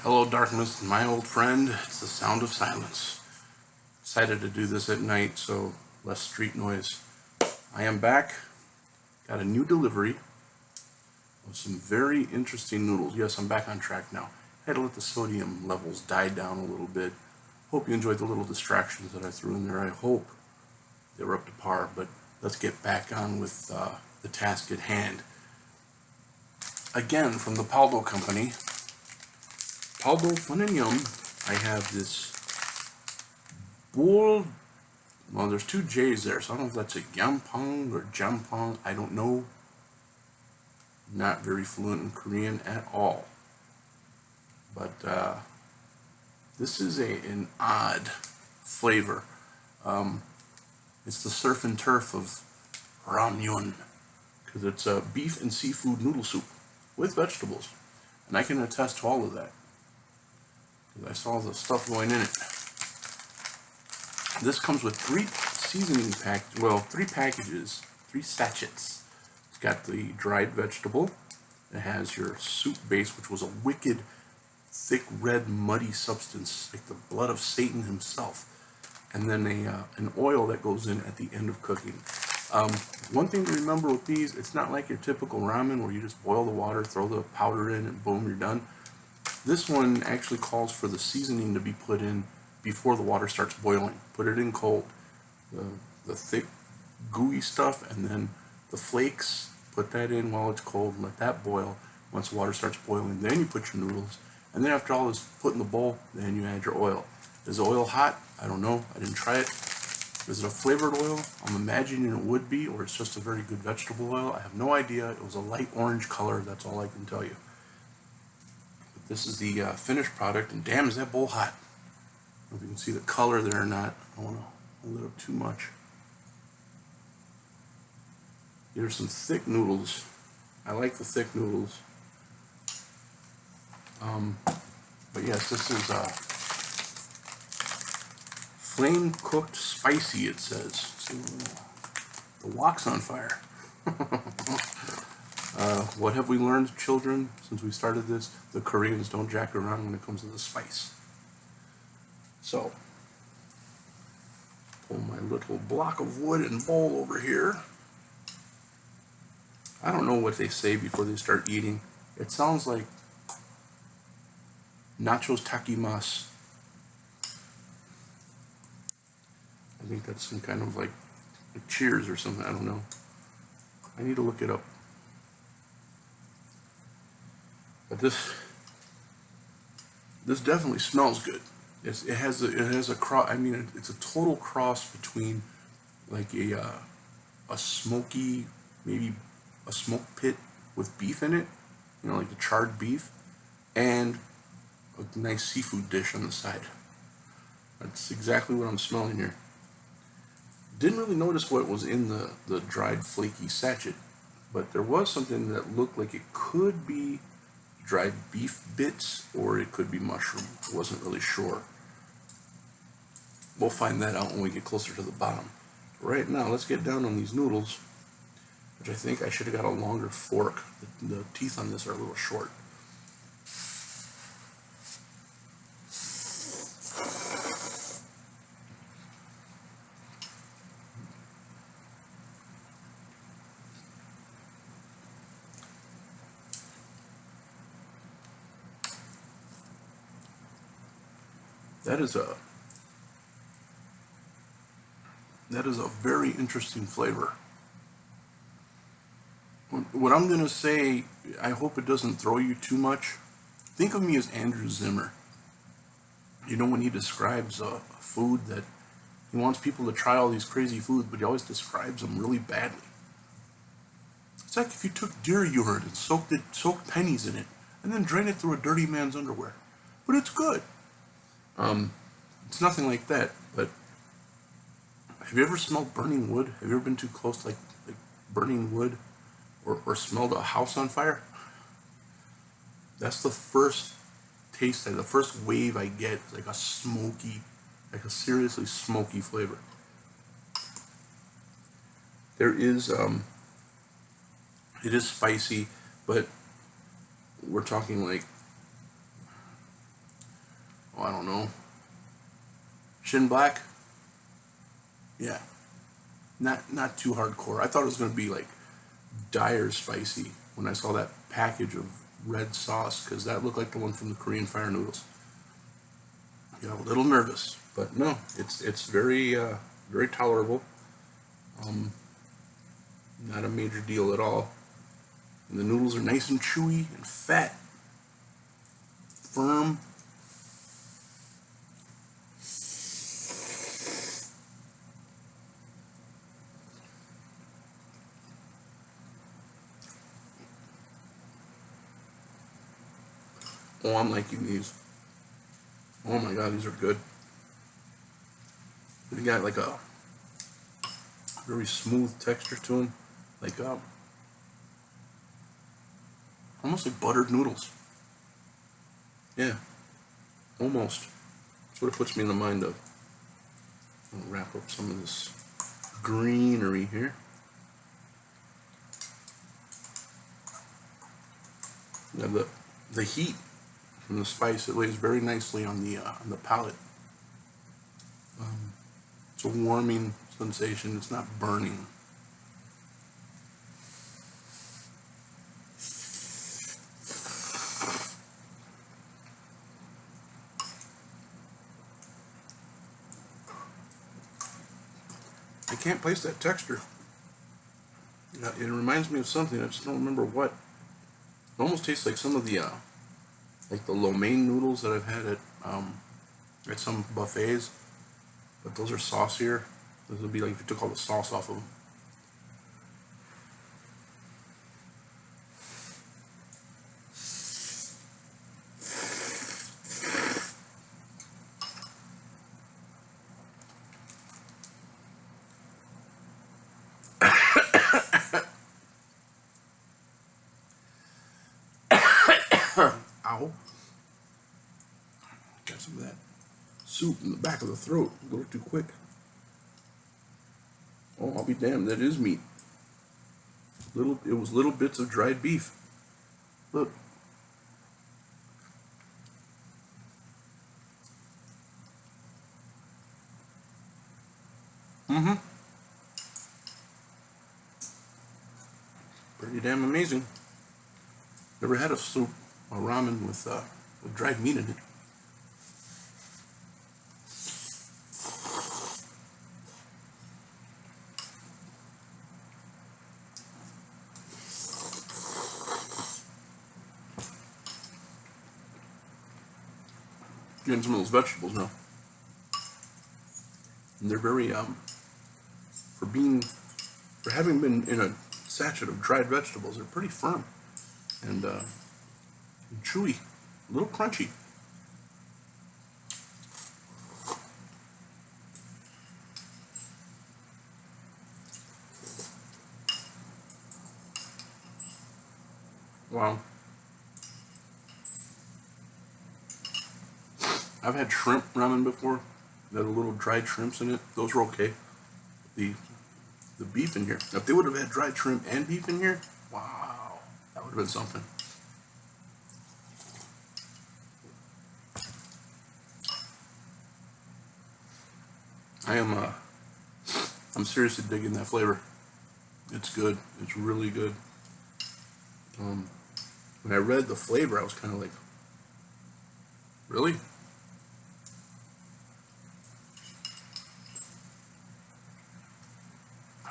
Hello, darkness, my old friend. It's the sound of silence. Decided to do this at night, so less street noise. I am back. Got a new delivery of some very interesting noodles. Yes, I'm back on track now. I had to let the sodium levels die down a little bit. Hope you enjoyed the little distractions that I threw in there. I hope they were up to par, but let's get back on with the task at hand. Again, from the Paldo company. Paldo Fun and Yum, I have this bowl. Well, there's two J's there, so I don't know if that's a JJAMPONG or JJAMPONG. I don't know. Not very fluent in Korean at all. But this is an odd flavor. It's the surf and turf of Ramen, because it's a beef and seafood noodle soup with vegetables. And I can attest to all of that, I saw the stuff going in it. This comes with three packages, 3 sachets. It's got the dried vegetable. It has your soup base, which was a wicked, thick, red, muddy substance, like the blood of Satan himself. And then an oil that goes in at the end of cooking. One thing to remember with these, it's not like your typical ramen where you just boil the water, throw the powder in, and boom, you're done. This one actually calls for the seasoning to be put in before the water starts boiling. Put it in cold. The thick, gooey stuff, and then the flakes, put that in while it's cold and let that boil. Once the water starts boiling, then you put your noodles. And then after all is put in the bowl, then you add your oil. Is the oil hot? I don't know. I didn't try it. Is it a flavored oil? I'm imagining it would be, or it's just a very good vegetable oil. I have no idea. It was a light orange color. That's all I can tell you. This is the finished product, and damn, is that bowl hot. I don't know if you can see the color there or not. I don't want to hold it up too much. Here's some thick noodles. I like the thick noodles. But yes, this is flame cooked spicy, it says. So, the wok's on fire. What have we learned, children, since we started this? The Koreans don't jack around when it comes to the spice. So, pull my little block of wood and bowl over here. I don't know what they say before they start eating. It sounds like nachos takimasu. I think that's some kind of like cheers or something. I don't know. I need to look it up. But this definitely smells good. It has a cross. I mean, it's a total cross between like a smoky, maybe a smoke pit with beef in it, you know, like the charred beef, and a nice seafood dish on the side. That's exactly what I'm smelling here. Didn't really notice what was in the dried flaky sachet, but there was something that looked like it could be dried beef bits, or it could be mushroom. I wasn't really sure. We'll find that out when we get closer to the bottom. Right now, let's get down on these noodles, which I think I should have got a longer fork. The teeth on this are a little short. That is a very interesting flavor. What I'm going to say, I hope it doesn't throw you too much. Think of me as Andrew Zimmer. You know, when he describes a food that he wants people to try all these crazy foods, but he always describes them really badly. It's like if you took deer urine and soaked pennies in it, and then drained it through a dirty man's underwear. But it's good. It's nothing like that, but have you ever smelled burning wood? Have you ever been too close to like burning wood or smelled a house on fire? That's the first taste, the first wave I get, like a smoky, like a seriously smoky flavor. There is, it is spicy, but we're talking like oh, I don't know, Shin Black. Yeah, not too hardcore. I thought it was going to be like dire spicy when I saw that package of red sauce, because that looked like the one from the Korean fire noodles. I got a little nervous, but no, it's very very tolerable. Not a major deal at all. And the noodles are nice and chewy and fat, firm. Oh, I'm liking these. Oh my god, these are good. They got like a very smooth texture to them, like almost like buttered noodles. Yeah, almost. That's what it puts me in the mind of. I'm gonna wrap up some of this greenery here. Now the heat from the spice, it lays very nicely on the palate. It's a warming sensation. It's not burning. I can't place that texture. It reminds me of something. I just don't remember what. It almost tastes like some of the like the lo mein noodles that I've had at some buffets, but those are saucier. Those would be like if you took all the sauce off of them. Ow. Got some of that soup in the back of the throat. A little too quick. Oh, I'll be damned. That is meat. It was little bits of dried beef. Look. Pretty damn amazing. Never had a soup, a ramen with dried meat in it. Getting some of those vegetables now. And they're very for having been in a sachet of dried vegetables, they're pretty firm and chewy, a little crunchy. Wow. I've had shrimp ramen before that had a little dried shrimps in it. Those were okay. The beef in here. If they would have had dried shrimp and beef in here, wow, that would have been something. I'm seriously digging that flavor. It's good. It's really good. When I read the flavor, I was kind of like, really?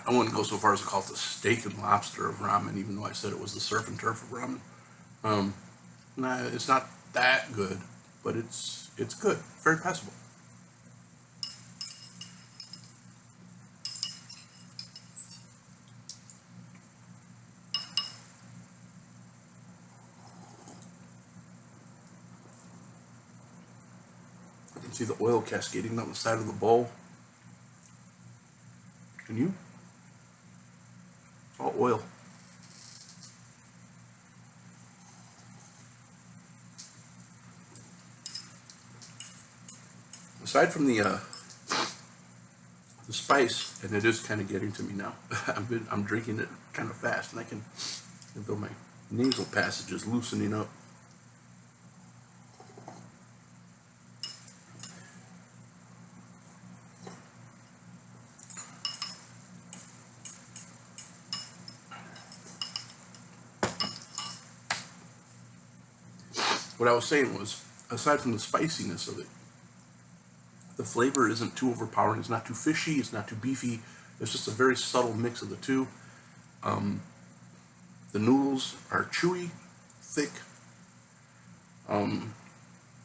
I wouldn't go so far as to call it the steak and lobster of ramen, even though I said it was the surf and turf of ramen. Nah, it's not that good, but it's good. Very passable. I can see the oil cascading down the side of the bowl. Can you? All oil. Aside from the spice, and it is kind of getting to me now. I'm drinking it kind of fast, and I can feel my nasal passage is loosening up. what I was saying was, aside from the spiciness of it, the flavor isn't too overpowering. It's not too fishy. It's not too beefy. It's just a very subtle mix of the two. The noodles are chewy, thick.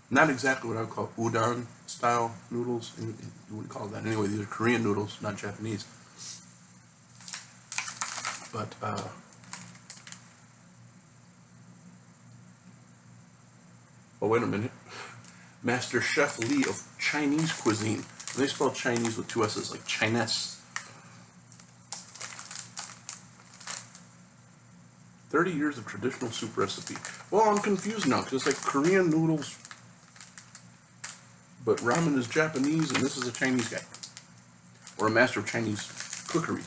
Not exactly what I would call udon style noodles. You wouldn't call it that anyway. These are Korean noodles, not Japanese. But oh, wait a minute. Master Chef Lee of Chinese cuisine. They spell Chinese with two S's, like Chinese. 30 years of traditional soup recipe. Well, I'm confused now, because it's like Korean noodles, but ramen is Japanese, and this is a Chinese guy. Or a master of Chinese cookery.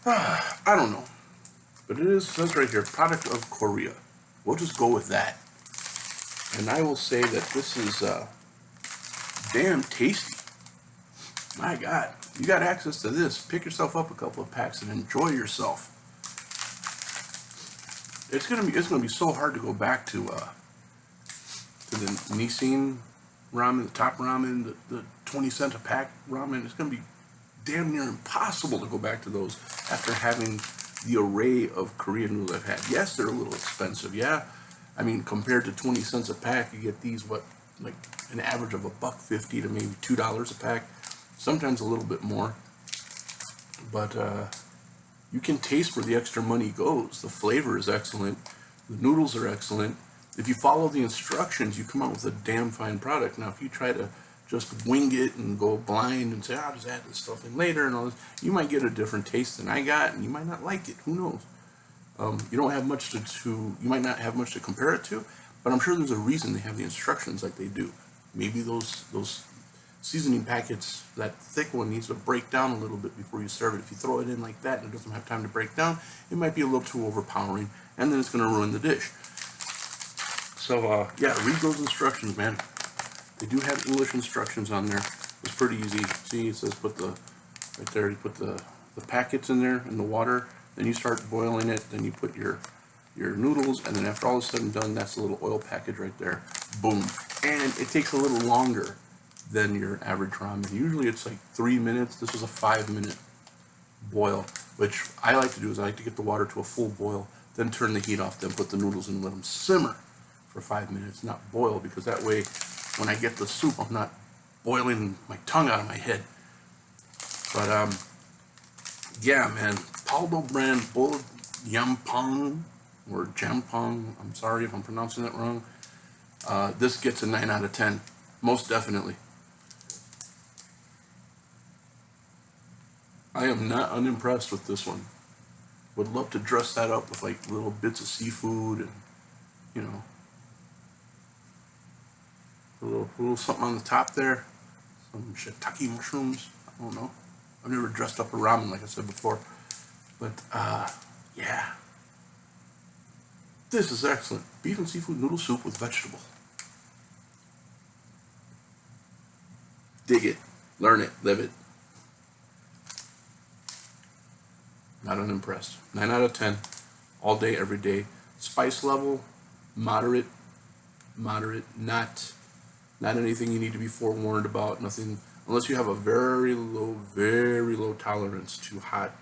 I don't know. But it says right here, product of Korea. We'll just go with that. And I will say that this is damn tasty. My God, you got access to this. Pick yourself up a couple of packs and enjoy yourself. It's gonna be so hard to go back to the Nissin ramen, the top ramen, the 20 cent a pack ramen. It's gonna be damn near impossible to go back to those after having the array of Korean noodles I've had. Yes, they're a little expensive. Yeah, I mean, compared to 20 cents a pack, you get these, what, like an average of $1.50 to maybe $2 a pack, sometimes a little bit more. But you can taste where the extra money goes. The flavor is excellent. The noodles are excellent. If you follow the instructions, you come out with a damn fine product. Now, if you try to just wing it and go blind and say, I'll just add this stuff in later and all this, you might get a different taste than I got, and you might not like it. Who knows? You don't have much you might not have much to compare it to, but I'm sure there's a reason they have the instructions like they do. Maybe those seasoning packets, that thick one needs to break down a little bit before you serve it. If you throw it in like that and it doesn't have time to break down, it might be a little too overpowering, and then it's going to ruin the dish. So yeah, read those instructions, man. They do have English instructions on there. It's pretty easy. See, it says put the, right there, you put the packets in there in the water, then you start boiling it, then you put your noodles, and then after all is said and done, that's a little oil package right there. Boom. And it takes a little longer than your average ramen. Usually it's like 3 minutes. This was a 5-minute boil, which I like to do is I like to get the water to a full boil, then turn the heat off, then put the noodles in and let them simmer for 5 minutes, not boil, because that way when I get the soup, I'm not boiling my tongue out of my head. But yeah, man, Paldo brand JJAMPONG or JJAMPONG. I'm sorry if I'm pronouncing that wrong. This gets a 9 out of 10, most definitely. I am not unimpressed with this one. Would love to dress that up with like little bits of seafood and, you know, a little something on the top there, some shiitake mushrooms. I don't know. I've never dressed up a ramen like I said before, but yeah, this is excellent. Beef and seafood noodle soup with vegetable. Dig it, learn it, live it. Not unimpressed. 9 out of 10, all day, every day. Spice level, moderate, not anything you need to be forewarned about, nothing, unless you have a very low tolerance to hot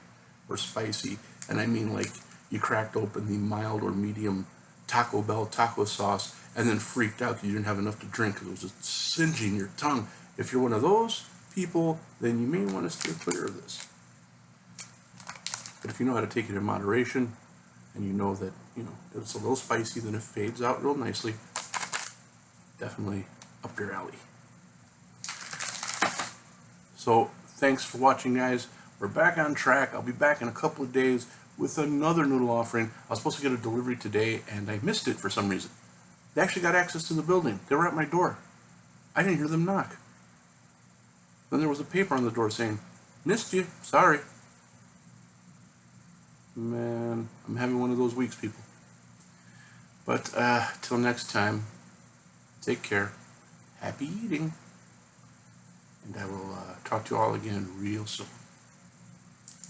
or spicy, and I mean like you cracked open the mild or medium Taco Bell taco sauce and then freaked out because you didn't have enough to drink because it was just singeing your tongue. If you're one of those people, then you may want to steer clear of this. But if you know how to take it in moderation, and you know that, you know, if it's a little spicy, then it fades out real nicely, definitely up your alley. So thanks for watching, guys. We're back on track. I'll be back in a couple of days with another noodle offering. I was supposed to get a delivery today and I missed it for some reason. They actually got access to the building. They were at my door. I didn't hear them knock. Then there was a paper on the door saying, missed you, sorry. Man, I'm having one of those weeks, people. But till next time, take care. Happy eating. And I will talk to you all again real soon.